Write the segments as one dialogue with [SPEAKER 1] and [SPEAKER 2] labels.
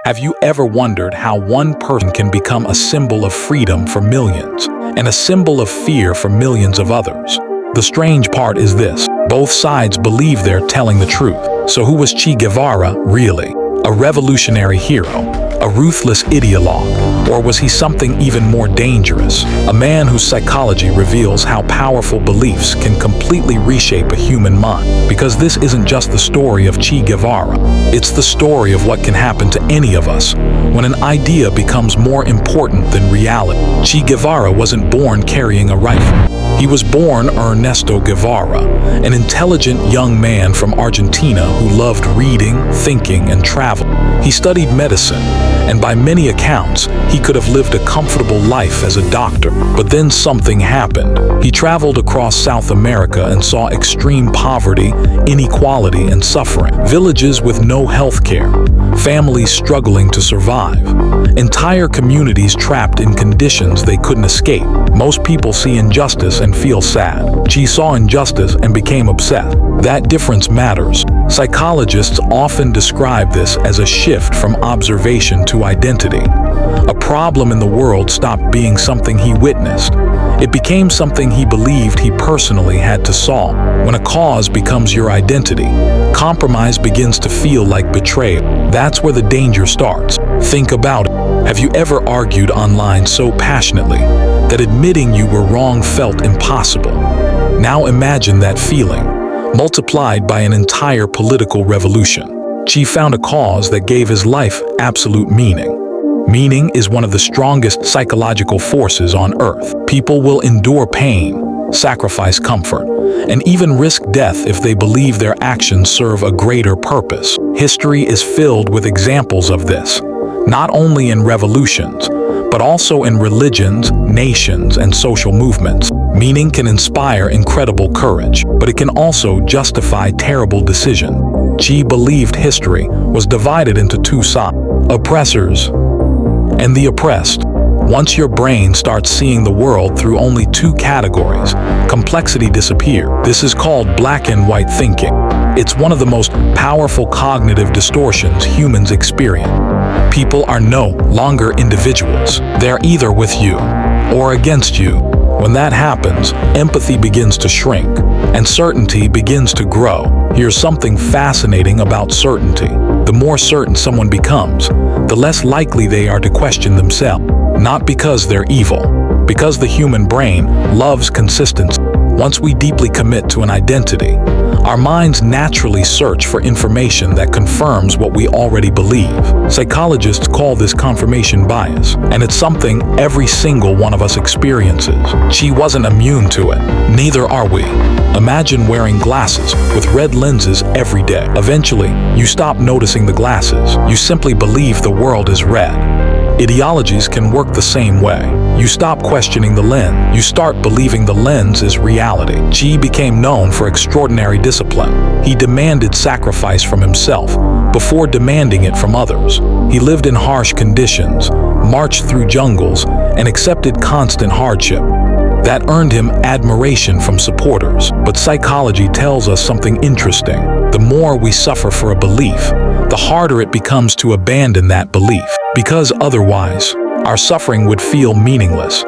[SPEAKER 1] Have you ever wondered how one person can become a symbol of freedom for millions and a symbol of fear for millions of others? The strange part is this: both sides believe they're telling the truth. So who was Che Guevara really? A revolutionary hero? A ruthless ideologue? Or was he something even more dangerous? A man whose psychology reveals how powerful beliefs can completely reshape a human mind. Because this isn't just the story of Che Guevara. It's the story of what can happen to any of us when an idea becomes more important than reality. Che Guevara wasn't born carrying a rifle. He was born Ernesto Guevara, an intelligent young man from Argentina who loved reading, thinking, and travel. He studied medicine, and by many accounts, he could have lived a comfortable life as a doctor. But then something happened. He traveled across South America and saw extreme poverty, inequality, and suffering. Villages with no health care, families struggling to survive, entire communities trapped in conditions they couldn't escape. Most people see injustice and feel sad. Che saw injustice and became obsessed. That difference matters. Psychologists often describe this as a shift from observation to identity. A problem in the world stopped being something he witnessed. It became something he believed he personally had to solve. When a cause becomes your identity, compromise begins to feel like betrayal. That's where the danger starts. Think about it. Have you ever argued online so passionately that admitting you were wrong felt impossible? Now imagine that feeling, multiplied by an entire political revolution. Che found a cause that gave his life absolute meaning. Meaning is one of the strongest psychological forces on earth. People will endure pain, sacrifice comfort, and even risk death if they believe their actions serve a greater purpose. History is filled with examples of this, not only in revolutions, but also in religions, nations, and social movements. Meaning can inspire incredible courage, but it can also justify terrible decisions. Che believed history was divided into two sides: oppressors and the oppressed. Once your brain starts seeing the world through only two categories, complexity disappears. This is called black and white thinking. It's one of the most powerful cognitive distortions humans experience. People are no longer individuals. They're either with you or against you. When that happens, empathy begins to shrink, and certainty begins to grow. Here's something fascinating about certainty. The more certain someone becomes, the less likely they are to question themselves. Not because they're evil, because the human brain loves consistency. Once we deeply commit to an identity, our minds naturally search for information that confirms what we already believe. Psychologists call this confirmation bias, and it's something every single one of us experiences. Che wasn't immune to it. Neither are we. Imagine wearing glasses with red lenses every day. Eventually, you stop noticing the glasses. You simply believe the world is red. Ideologies can work the same way. You stop questioning the lens. You start believing the lens is reality. Che became known for extraordinary discipline. He demanded sacrifice from himself before demanding it from others. He lived in harsh conditions, marched through jungles, and accepted constant hardship. That earned him admiration from supporters. But psychology tells us something interesting. The more we suffer for a belief, the harder it becomes to abandon that belief, because otherwise, our suffering would feel meaningless.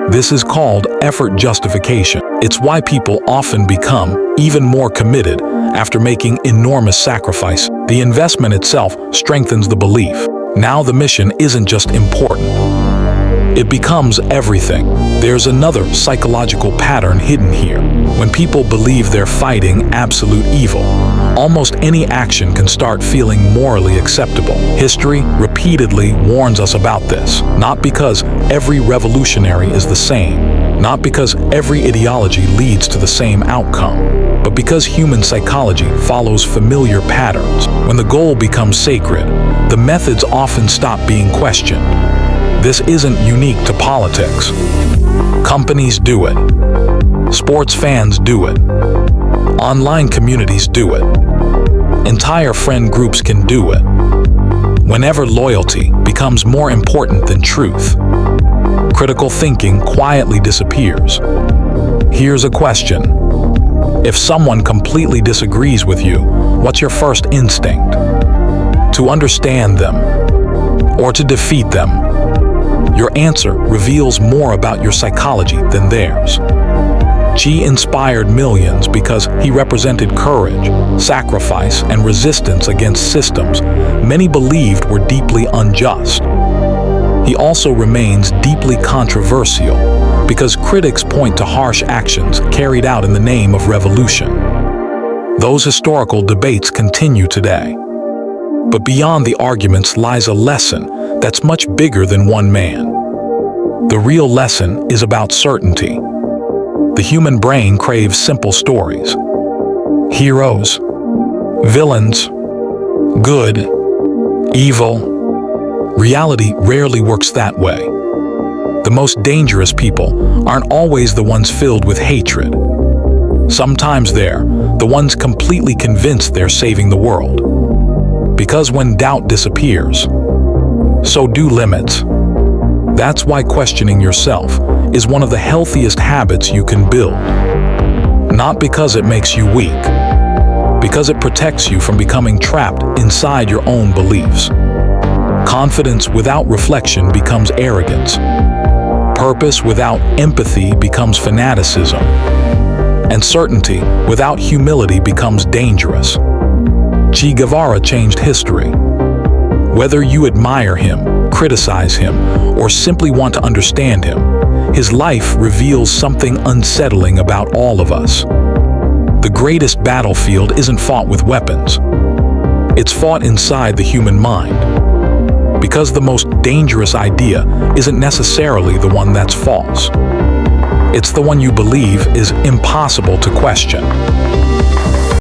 [SPEAKER 1] This is called effort justification. It's why people often become even more committed after making enormous sacrifice. The investment itself strengthens the belief. Now the mission isn't just important. It becomes everything. There's another psychological pattern hidden here. When people believe they're fighting absolute evil, almost any action can start feeling morally acceptable. History repeatedly warns us about this, not because every revolutionary is the same, not because every ideology leads to the same outcome, but because human psychology follows familiar patterns. When the goal becomes sacred, the methods often stop being questioned. This isn't unique to politics. Companies do it. Sports fans do it. Online communities do it. Entire friend groups can do it. Whenever loyalty becomes more important than truth, critical thinking quietly disappears. Here's a question. If someone completely disagrees with you, what's your first instinct? To understand them, or to defeat them? Your answer reveals more about your psychology than theirs. Che inspired millions because he represented courage, sacrifice, and resistance against systems many believed were deeply unjust. He also remains deeply controversial because critics point to harsh actions carried out in the name of revolution. Those historical debates continue today. But beyond the arguments lies a lesson that's much bigger than one man. The real lesson is about certainty. The human brain craves simple stories. Heroes, villains, good, evil. Reality rarely works that way. The most dangerous people aren't always the ones filled with hatred. Sometimes they're the ones completely convinced they're saving the world. Because when doubt disappears, so do limits. That's why questioning yourself is one of the healthiest habits you can build. Not because it makes you weak, because it protects you from becoming trapped inside your own beliefs. Confidence without reflection becomes arrogance. Purpose without empathy becomes fanaticism. And certainty without humility becomes dangerous. Che Guevara changed history. Whether you admire him, criticize him, or simply want to understand him, his life reveals something unsettling about all of us. The greatest battlefield isn't fought with weapons. It's fought inside the human mind. Because the most dangerous idea isn't necessarily the one that's false. It's the one you believe is impossible to question.